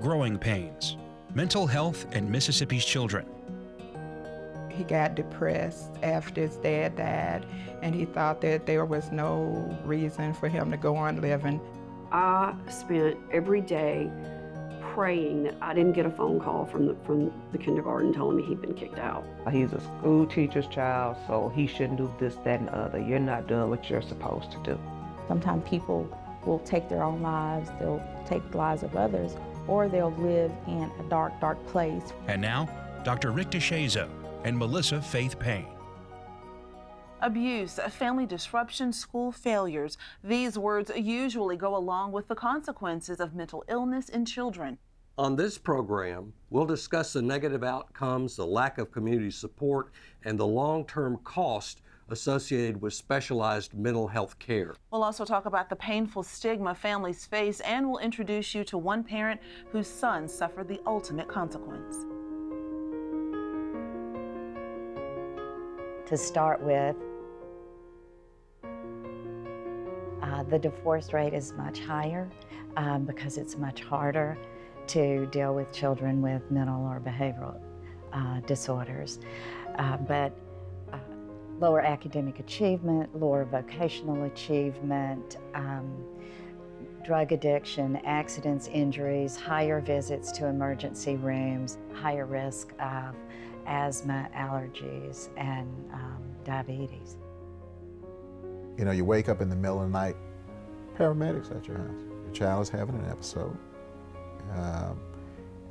Growing Pains, Mental Health in Mississippi's Children. He got depressed after his dad died, and he thought that there was no reason for him to go on living. I spent every day praying that I didn't get a phone call from the kindergarten telling me he'd been kicked out. He's a school teacher's child, so he shouldn't do this, that, and the other. You're not doing what you're supposed to do. Sometimes people will take their own lives, they'll take the lives of others, or they'll live in a dark, dark place. And now, Dr. Rick DeShazo and Melissa Faith Payne. Abuse, family disruption, school failures. These words usually go along with the consequences of mental illness in children. On this program, we'll discuss the negative outcomes, the lack of community support, and the long-term cost associated with specialized mental health care. We'll also talk about the painful stigma families face, and we'll introduce you to one parent whose son suffered the ultimate consequence. To start with, the divorce rate is much higher because it's much harder to deal with children with mental or behavioral disorders. But lower academic achievement, lower vocational achievement, drug addiction, accidents, injuries, higher visits to emergency rooms, higher risk of asthma, allergies, and diabetes. You know, you wake up in the middle of the night, paramedics at your house. Your child is having an episode,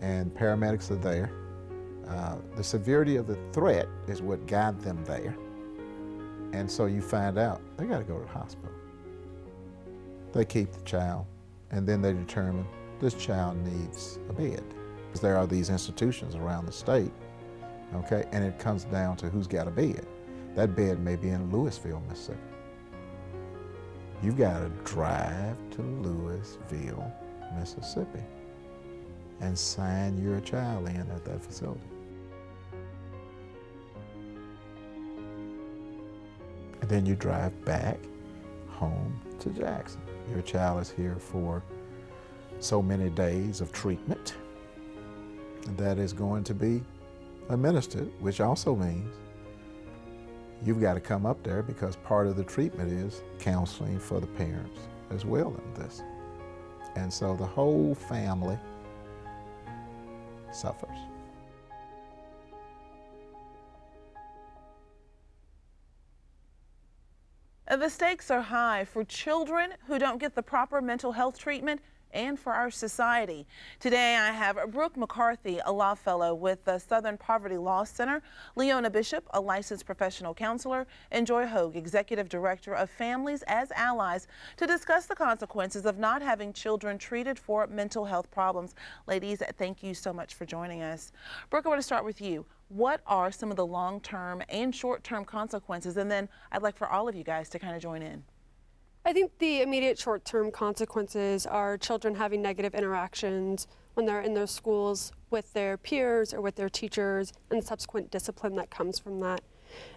and paramedics are there. The severity of the threat is what got them there. And so you find out they got to go to the hospital. They keep the child, and then they determine this child needs a bed. Because there are these institutions around the state, okay, and it comes down to who's got a bed. That bed may be in Louisville, Mississippi. You've got to drive to Louisville, Mississippi, and sign your child in at that facility. And then you drive back home to Jackson. Your child is here for so many days of treatment that is going to be administered, which also means you've got to come up there because part of the treatment is counseling for the parents as well in this. And so the whole family suffers. The stakes are high for children who don't get the proper mental health treatment and for our society. Today I have Brooke McCarthy, a law fellow with the Southern Poverty Law Center, Leona Bishop, a licensed professional counselor, and Joy Hogue, Executive Director of Families as Allies, to discuss the consequences of not having children treated for mental health problems. Ladies, thank you so much for joining us. Brooke, I want to start with you. What are some of the long-term and short-term consequences? And then I'd like for all of you guys to kind of join in. I think the immediate short-term consequences are children having negative interactions when they're in their schools with their peers or with their teachers, and the subsequent discipline that comes from that.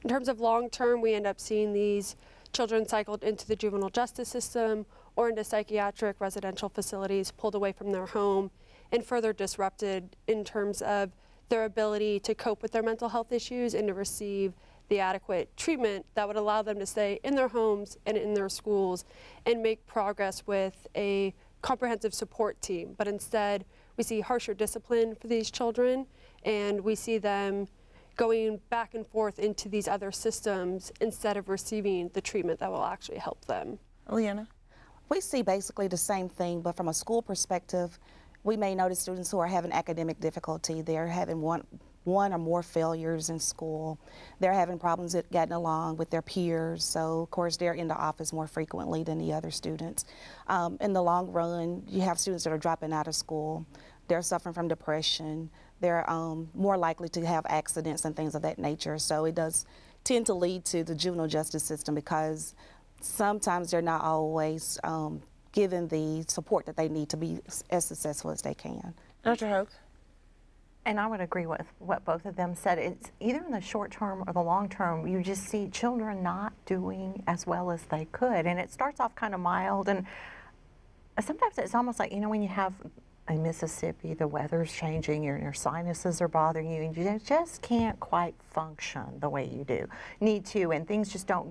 In terms of long-term, we end up seeing these children cycled into the juvenile justice system or into psychiatric residential facilities, pulled away from their home, and further disrupted in terms of their ability to cope with their mental health issues and to receive the adequate treatment that would allow them to stay in their homes and in their schools and make progress with a comprehensive support team. But instead, we see harsher discipline for these children, and we see them going back and forth into these other systems instead of receiving the treatment that will actually help them. Leona? We see basically the same thing, but from a school perspective, we may notice students who are having academic difficulty. They're having one or more failures in school. They're having problems at getting along with their peers. So, of course, they're in the office more frequently than the other students. In the long run, you have students that are dropping out of school. They're suffering from depression. They're more likely to have accidents and things of that nature. So it does tend to lead to the juvenile justice system because sometimes they're not always given the support that they need to be as successful as they can. Dr. Hogue? And I would agree with what both of them said. It's either in the short term or the long term, you just see children not doing as well as they could. And it starts off kind of mild, and sometimes it's almost like, you know, when you have in Mississippi, the weather's changing, your sinuses are bothering you, and you just can't quite function the way you need to, and things just don't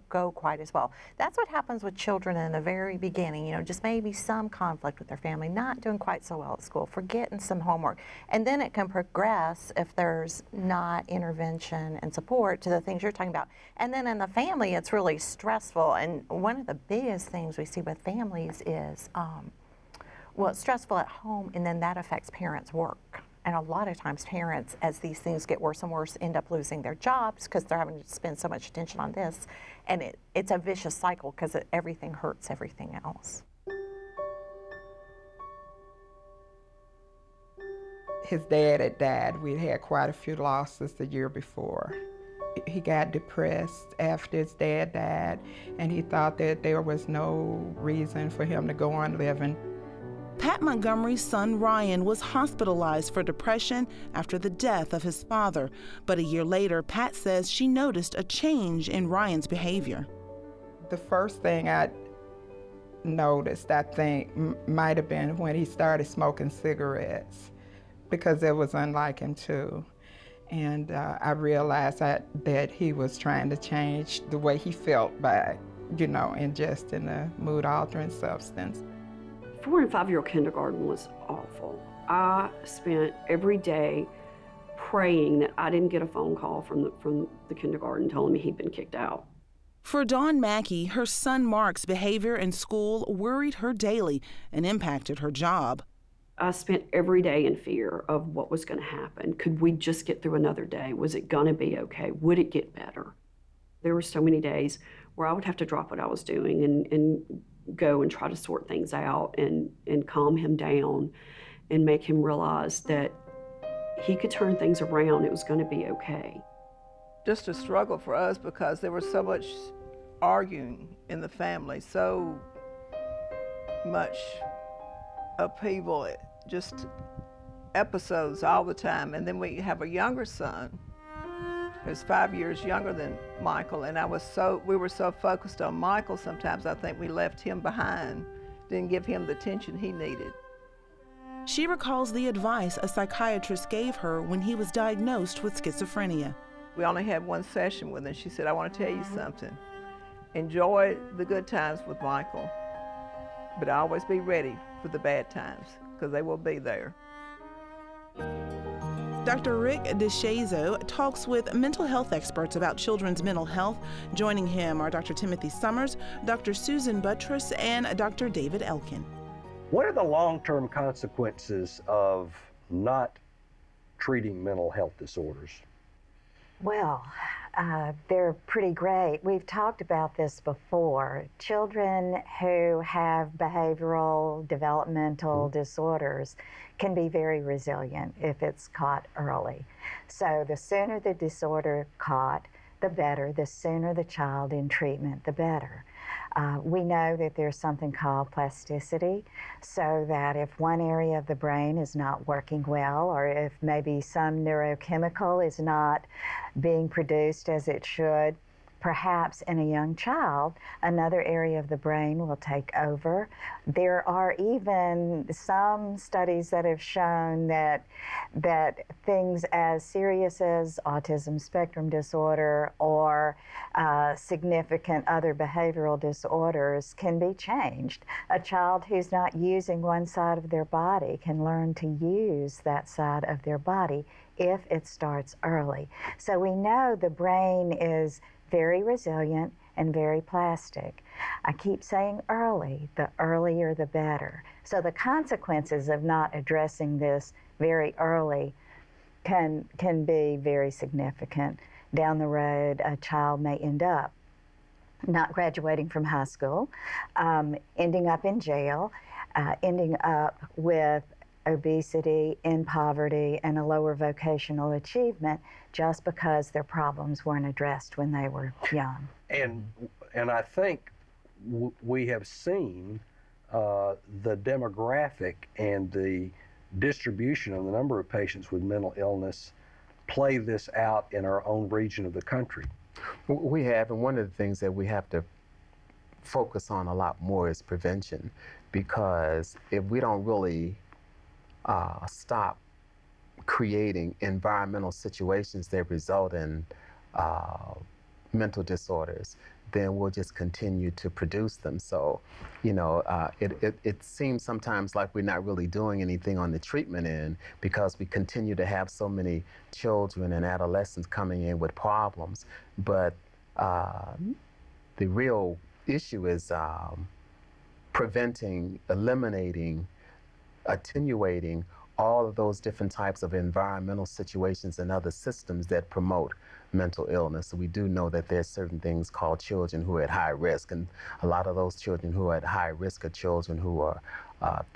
go quite as well. That's what happens with children in the very beginning, just maybe some conflict with their family, not doing quite so well at school, forgetting some homework. And then it can progress if there's not intervention and support to the things you're talking about. And then in the family, it's really stressful. And one of the biggest things we see with families is, well, it's stressful at home, and then that affects parents' work. And a lot of times parents, as these things get worse and worse, end up losing their jobs because they're having to spend so much attention on this. And it's a vicious cycle because everything hurts everything else. His dad had died. We'd had quite a few losses the year before. He got depressed after his dad died, and he thought that there was no reason for him to go on living. Pat Montgomery's son Ryan was hospitalized for depression after the death of his father. But a year later, Pat says she noticed a change in Ryan's behavior. The first thing I noticed, I think, might have been when he started smoking cigarettes, because it was unlike him too. And I realized that he was trying to change the way he felt by, ingesting a mood-altering substance. 4- and 5-year-old kindergarten was awful. I spent every day praying that I didn't get a phone call from the kindergarten telling me he'd been kicked out. For Dawn Mackey, her son Mark's behavior in school worried her daily and impacted her job. I spent every day in fear of what was going to happen. Could we just get through another day? Was it going to be okay? Would it get better? There were so many days where I would have to drop what I was doing and go and try to sort things out and calm him down and make him realize that he could turn things around. It was going to be okay. Just a struggle for us because there was so much arguing in the family, so much upheaval, just episodes all the time. And then we have a younger son who's 5 years younger than Michael, and we were so focused on Michael sometimes I think we left him behind, didn't give him the attention he needed. She recalls the advice a psychiatrist gave her when he was diagnosed with schizophrenia. We only had one session with him. She said, I want to tell you something. Enjoy the good times with Michael, but always be ready for the bad times, because they will be there. Dr. Rick DeShazo talks with mental health experts about children's mental health. Joining him are Dr. Timothy Summers, Dr. Susan Buttress, and Dr. David Elkin. What are the long-term consequences of not treating mental health disorders? Well, they're pretty great. We've talked about this before. Children who have behavioral developmental disorders can be very resilient if it's caught early. So the sooner the disorder caught, the better. The sooner the child in treatment, the better. We know that there's something called plasticity, so that if one area of the brain is not working well, or if maybe some neurochemical is not being produced as it should, perhaps in a young child, another area of the brain will take over. There are even some studies that have shown that things as serious as autism spectrum disorder or significant other behavioral disorders can be changed. A child who's not using one side of their body can learn to use that side of their body if it starts early. So we know the brain is very resilient and very plastic. I keep saying early, the earlier the better. So the consequences of not addressing this very early can be very significant. Down the road, a child may end up not graduating from high school, ending up in jail, ending up with obesity, in poverty, and a lower vocational achievement just because their problems weren't addressed when they were young. And I think we have seen the demographic and the distribution of the number of patients with mental illness play this out in our own region of the country. We have, and one of the things that we have to focus on a lot more is prevention, because if we don't really stop creating environmental situations that result in mental disorders, then we'll just continue to produce them. So, you know, it seems sometimes like we're not really doing anything on the treatment end because we continue to have so many children and adolescents coming in with problems. But the real issue is preventing, eliminating, attenuating all of those different types of environmental situations and other systems that promote mental illness. So we do know that there's certain things called children who are at high risk, and a lot of those children who are at high risk are children who are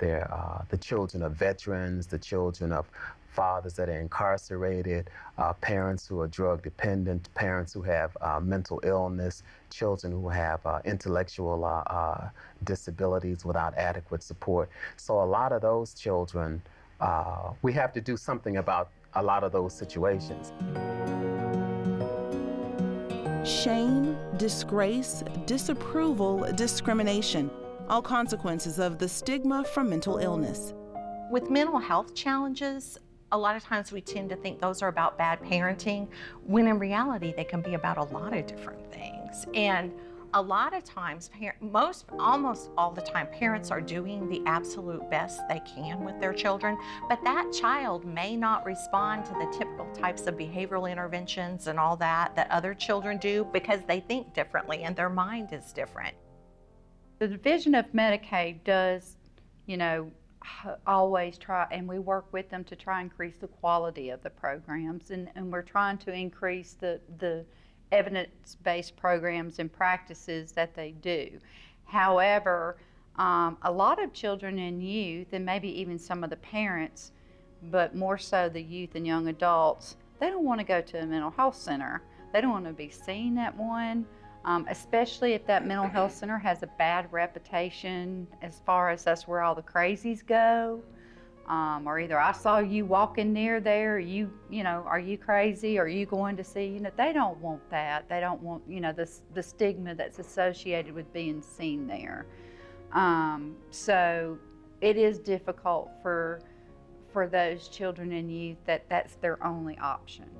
the children of veterans, the children of fathers that are incarcerated, parents who are drug dependent, parents who have mental illness, children who have intellectual disabilities without adequate support. So a lot of those children, we have to do something about a lot of those situations. Shame, disgrace, disapproval, discrimination, all consequences of the stigma from mental illness. With mental health challenges, a lot of times we tend to think those are about bad parenting, when in reality they can be about a lot of different things. And a lot of times, almost all the time, parents are doing the absolute best they can with their children, but that child may not respond to the typical types of behavioral interventions and all that other children do because they think differently and their mind is different. The Division of Medicaid does, you know, always try, and we work with them to try and increase the quality of the programs, and we're trying to increase the evidence-based programs and practices that they do. However, a lot of children and youth, and maybe even some of the parents, but more so the youth and young adults, they don't want to go to a mental health center. They don't want to be seen at one, especially if that mental health center has a bad reputation as far as that's where all the crazies go. Or either I saw you walking near there, you know, are you crazy? Are you going to see? You know, they don't want that. They don't want, you know, the stigma that's associated with being seen there. So it is difficult for those children and youth that's their only option.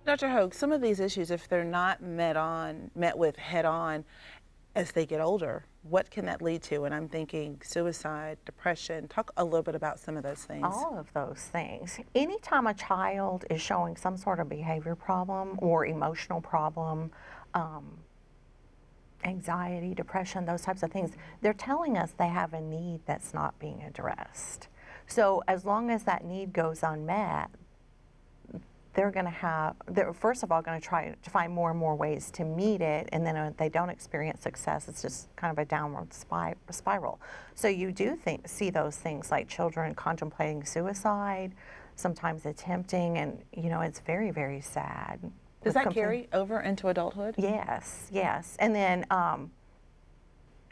Dr. Hogue, some of these issues, if they're not met with head on as they get older, what can that lead to? And I'm thinking suicide, depression. Talk a little bit about some of those things. All of those things. Anytime a child is showing some sort of behavior problem or emotional problem, anxiety, depression, those types of things, they're telling us they have a need that's not being addressed. So as long as that need goes unmet, they're first of all going to try to find more and more ways to meet it, and then if they don't experience success, it's just kind of a downward spiral. So you do see those things like children contemplating suicide, sometimes attempting, and you know, it's very, very sad. Does that carry over into adulthood? Yes, yes. And then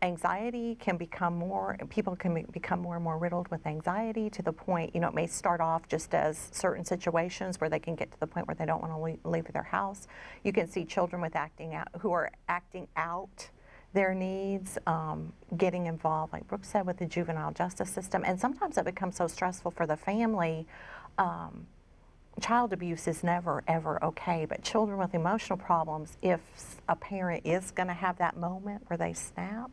anxiety can become people can become more and more riddled with anxiety to the point, you know, it may start off just as certain situations where they can get to the point where they don't want to leave their house. You can see children who are acting out their needs, getting involved, like Brooke said, with the juvenile justice system. And sometimes it becomes so stressful for the family. Child abuse is never, ever okay, but children with emotional problems, if a parent is going to have that moment where they snap,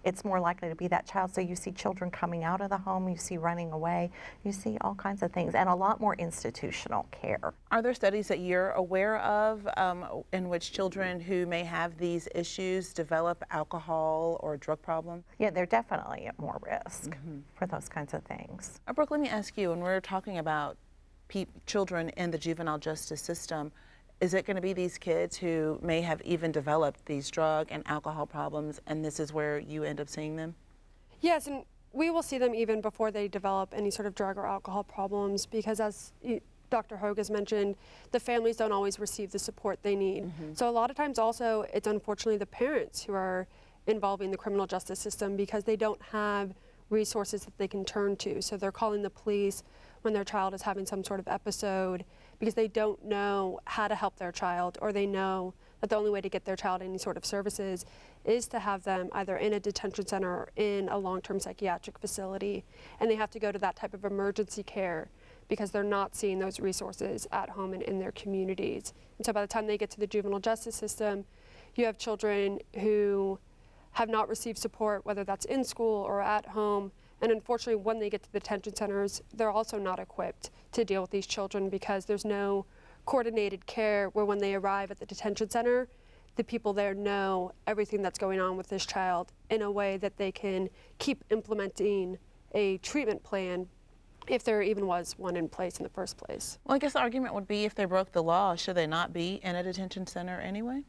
it's more likely to be that child. So you see children coming out of the home, you see running away, you see all kinds of things, and a lot more institutional care. Are there studies that you're aware of in which children who may have these issues develop alcohol or drug problems? Yeah, they're definitely at more risk for those kinds of things. Brooke, let me ask you, when we're talking about children in the juvenile justice system, is it going to be these kids who may have even developed these drug and alcohol problems, and this is where you end up seeing them? Yes, and we will see them even before they develop any sort of drug or alcohol problems, because as Dr. Hogue has mentioned, the families don't always receive the support they need. So a lot of times also, it's unfortunately the parents who are involving the criminal justice system because they don't have resources that they can turn to. So they're calling the police when their child is having some sort of episode because they don't know how to help their child, or they know that the only way to get their child any sort of services is to have them either in a detention center or in a long-term psychiatric facility. And they have to go to that type of emergency care because they're not seeing those resources at home and in their communities. And so by the time they get to the juvenile justice system, you have children who have not received support, whether that's in school or at home. And unfortunately, when they get to the detention centers, they're also not equipped to deal with these children because there's no coordinated care where when they arrive at the detention center, the people there know everything that's going on with this child in a way that they can keep implementing a treatment plan if there even was one in place in the first place. Well, I guess the argument would be if they broke the law, should they not be in a detention center anyway?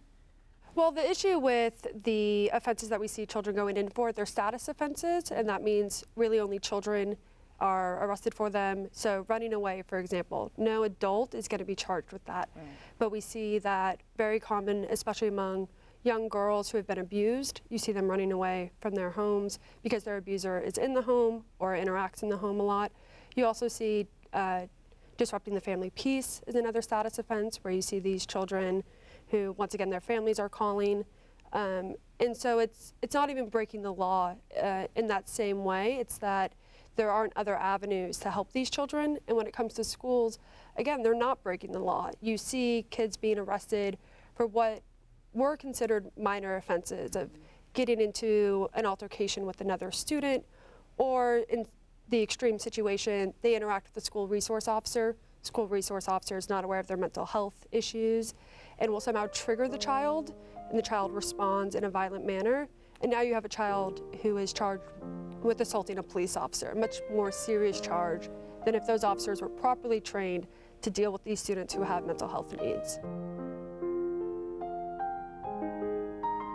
Well, the issue with the offenses that we see children going in for, they're status offenses, and that means really only children are arrested for them. So running away, for example, no adult is going to be charged with that. Right. But we see that very common, especially among young girls who have been abused. You see them running away from their homes because their abuser is in the home or interacts in the home a lot. You also see disrupting the family peace is another status offense where you see these children who, once again, their families are calling. And so it's not even breaking the law in that same way. It's that there aren't other avenues to help these children. And when it comes to schools, again, they're not breaking the law. You see kids being arrested for what were considered minor offenses of getting into an altercation with another student, or in the extreme situation, they interact with the school resource officer. School resource officer is not aware of their mental health issues and will somehow trigger the child, and the child responds in a violent manner. And now you have a child who is charged with assaulting a police officer, a much more serious charge than if those officers were properly trained to deal with these students who have mental health needs.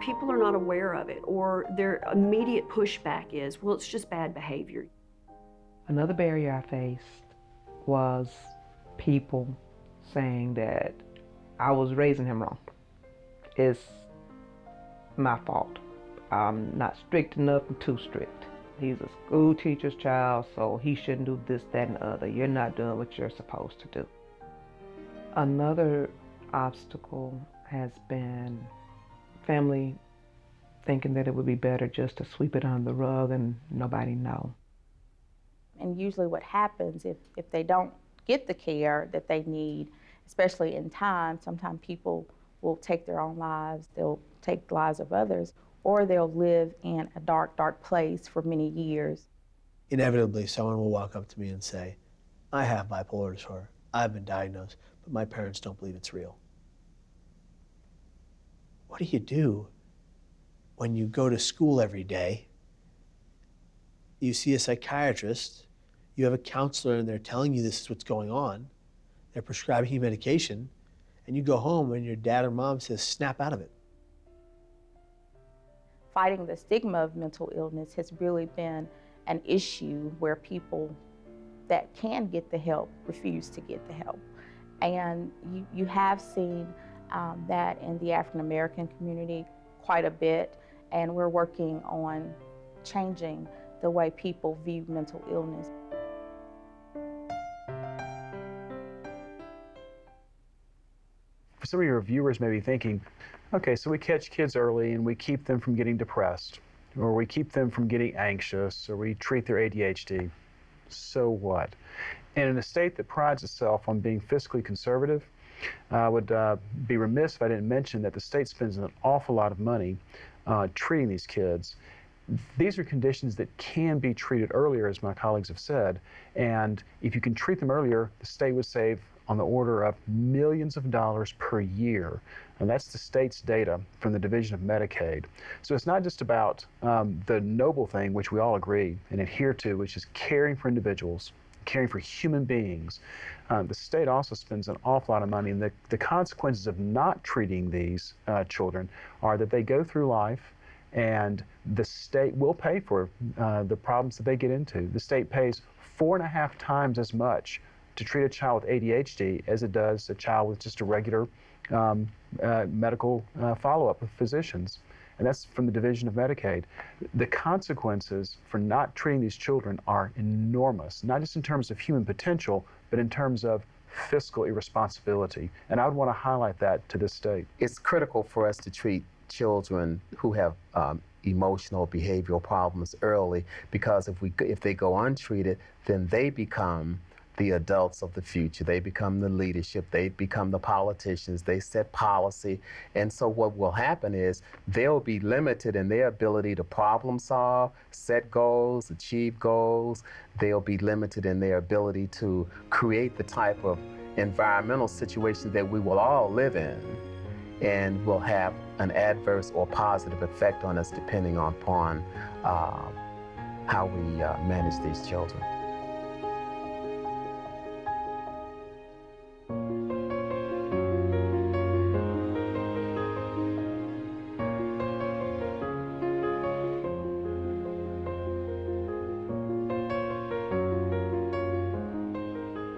People are not aware of it, or their immediate pushback is, well, it's just bad behavior. Another barrier I faced was people saying that I was raising him wrong. It's my fault. I'm not strict enough, I'm too strict. He's a school teacher's child, so he shouldn't do this, that, and the other. You're not doing what you're supposed to do. Another obstacle has been family thinking that it would be better just to sweep it under the rug and nobody know. And usually what happens if they don't get the care that they need, especially in time, sometimes people will take their own lives, they'll take the lives of others, or they'll live in a dark, dark place for many years. Inevitably, someone will walk up to me and say, I have bipolar disorder, I've been diagnosed, but my parents don't believe it's real. What do you do when you go to school every day, you see a psychiatrist, you have a counselor and they're telling you this is what's going on, they're prescribing you medication, and you go home and your dad or mom says, snap out of it. Fighting the stigma of mental illness has really been an issue where people that can get the help refuse to get the help. And you have seen that in the African American community quite a bit, and we're working on changing the way people view mental illness. For some of your viewers may be thinking, okay, so we catch kids early and we keep them from getting depressed, or we keep them from getting anxious, or we treat their ADHD. So what? And in a state that prides itself on being fiscally conservative, I would be remiss if I didn't mention that the state spends an awful lot of money treating these kids. These are conditions that can be treated earlier, as my colleagues have said, and if you can treat them earlier, the state would save on the order of millions of dollars per year. And that's the state's data from the Division of Medicaid. So it's not just about the noble thing, which we all agree and adhere to, which is caring for individuals, caring for human beings. The state also spends an awful lot of money, and the consequences of not treating these children are that they go through life and the state will pay for the problems that they get into. The state pays 4.5 times as much to treat a child with ADHD as it does a child with just a regular medical follow-up with physicians. And that's from the Division of Medicaid. The consequences for not treating these children are enormous, not just in terms of human potential, but in terms of fiscal irresponsibility. And I would want to highlight that to this state. It's critical for us to treat children who have emotional, behavioral problems early, because if they go untreated, then they become the adults of the future. They become the leadership. They become the politicians. They set policy. And so what will happen is they'll be limited in their ability to problem solve, set goals, achieve goals. They'll be limited in their ability to create the type of environmental situations that we will all live in, and will have an adverse or positive effect on us depending upon how we manage these children.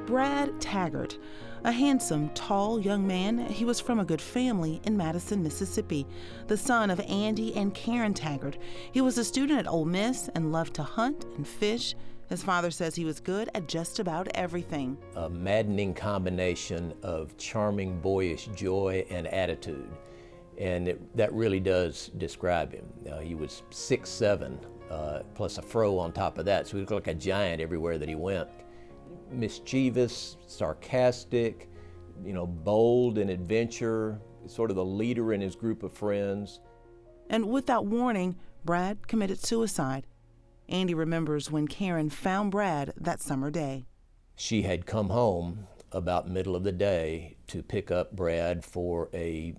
Brad Taggart, a handsome, tall young man. He was from a good family in Madison, Mississippi, the son of Andy and Karen Taggart. He was a student at Ole Miss and loved to hunt and fish. His father says he was good at just about everything. A maddening combination of charming, boyish joy and attitude. And that really does describe him. He was 6'7", plus a fro on top of that, so he looked like a giant everywhere that he went. Mischievous, sarcastic, bold in adventure, sort of the leader in his group of friends. And without warning, Brad committed suicide. Andy remembers when Karen found Brad that summer day. She had come home about middle of the day to pick up Brad for a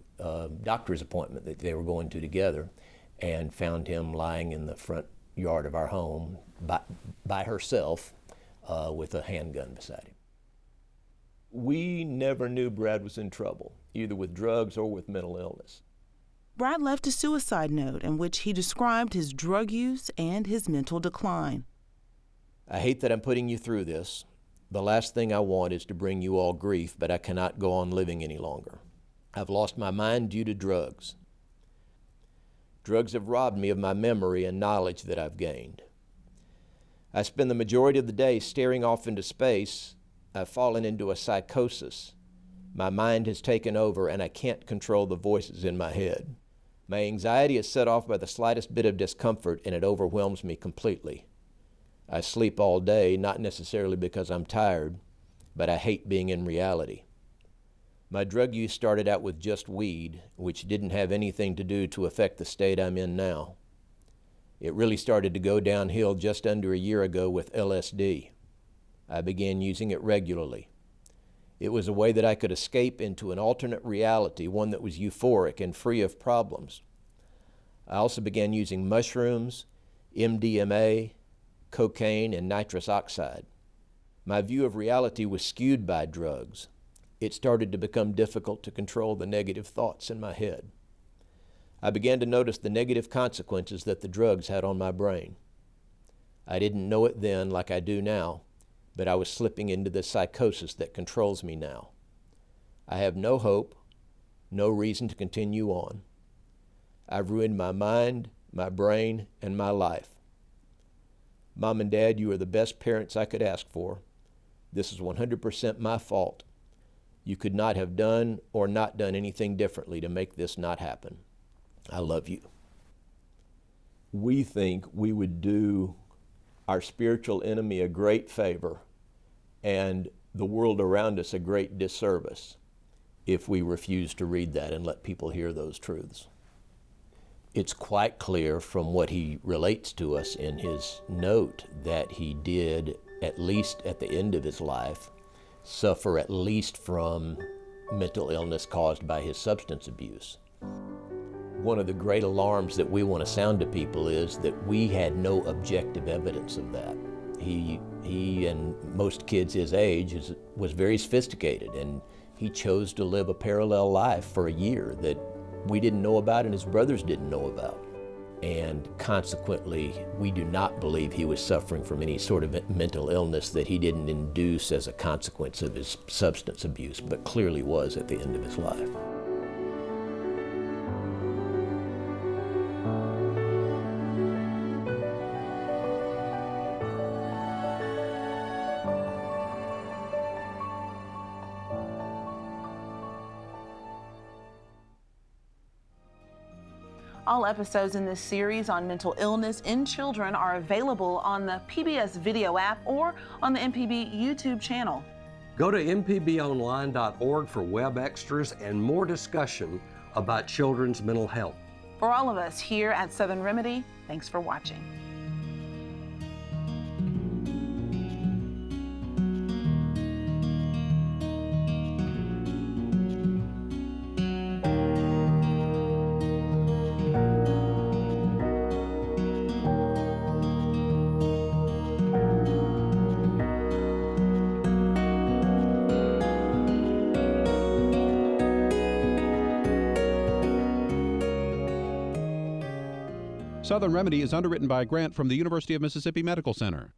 doctor's appointment that they were going to together, and found him lying in the front yard of our home by herself, with a handgun beside him. We never knew Brad was in trouble, either with drugs or with mental illness. Brad left a suicide note in which he described his drug use and his mental decline. I hate that I'm putting you through this. The last thing I want is to bring you all grief, but I cannot go on living any longer. I've lost my mind due to drugs. Drugs have robbed me of my memory and knowledge that I've gained. I spend the majority of the day staring off into space. I've fallen into a psychosis. My mind has taken over and I can't control the voices in my head. My anxiety is set off by the slightest bit of discomfort and it overwhelms me completely. I sleep all day, not necessarily because I'm tired, but I hate being in reality. My drug use started out with just weed, which didn't have anything to do to affect the state I'm in now. It really started to go downhill just under a year ago with LSD. I began using it regularly. It was a way that I could escape into an alternate reality, one that was euphoric and free of problems. I also began using mushrooms, MDMA, cocaine, and nitrous oxide. My view of reality was skewed by drugs. It started to become difficult to control the negative thoughts in my head. I began to notice the negative consequences that the drugs had on my brain. I didn't know it then like I do now, but I was slipping into the psychosis that controls me now. I have no hope, no reason to continue on. I've ruined my mind, my brain, and my life. Mom and Dad, you are the best parents I could ask for. This is 100% my fault. You could not have done or not done anything differently to make this not happen. I love you. We think we would do our spiritual enemy a great favor and the world around us a great disservice if we refuse to read that and let people hear those truths. It's quite clear from what he relates to us in his note that he did, at least at the end of his life, suffer at least from mental illness caused by his substance abuse. One of the great alarms that we want to sound to people is that we had no objective evidence of that. He and most kids his age was very sophisticated, and he chose to live a parallel life for a year that we didn't know about and his brothers didn't know about. And consequently, we do not believe he was suffering from any sort of mental illness that he didn't induce as a consequence of his substance abuse, but clearly was at the end of his life. All episodes in this series on mental illness in children are available on the PBS Video app or on the MPB YouTube channel. Go to mpbonline.org for web extras and more discussion about children's mental health. For all of us here at Southern Remedy, thanks for watching. Southern Remedy is underwritten by a grant from the University of Mississippi Medical Center.